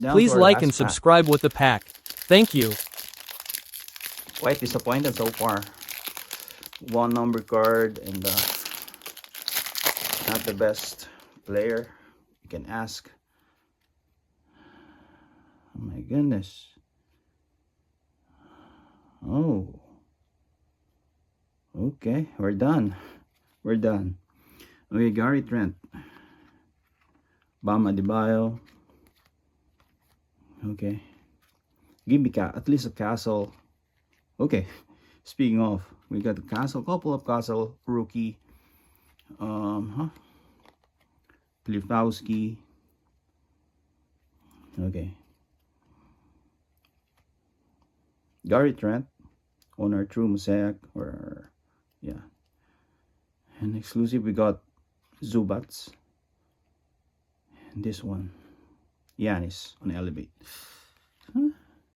Down to Please our like and last pack. subscribe with the pack. Thank you. Quite disappointed so far. One number card and not the best player you can ask. Oh my goodness. Oh. Okay, we're done. We're done. Okay, Gary Trent. Bam Adebayo. Okay. Give me at least a castle. Okay. Speaking of, we got a castle, couple of castle rookie. Plifowski. Okay. Gary Trent on our true mosaic, or yeah. And exclusive we got Zubats. And this one, Yanis on Elevate.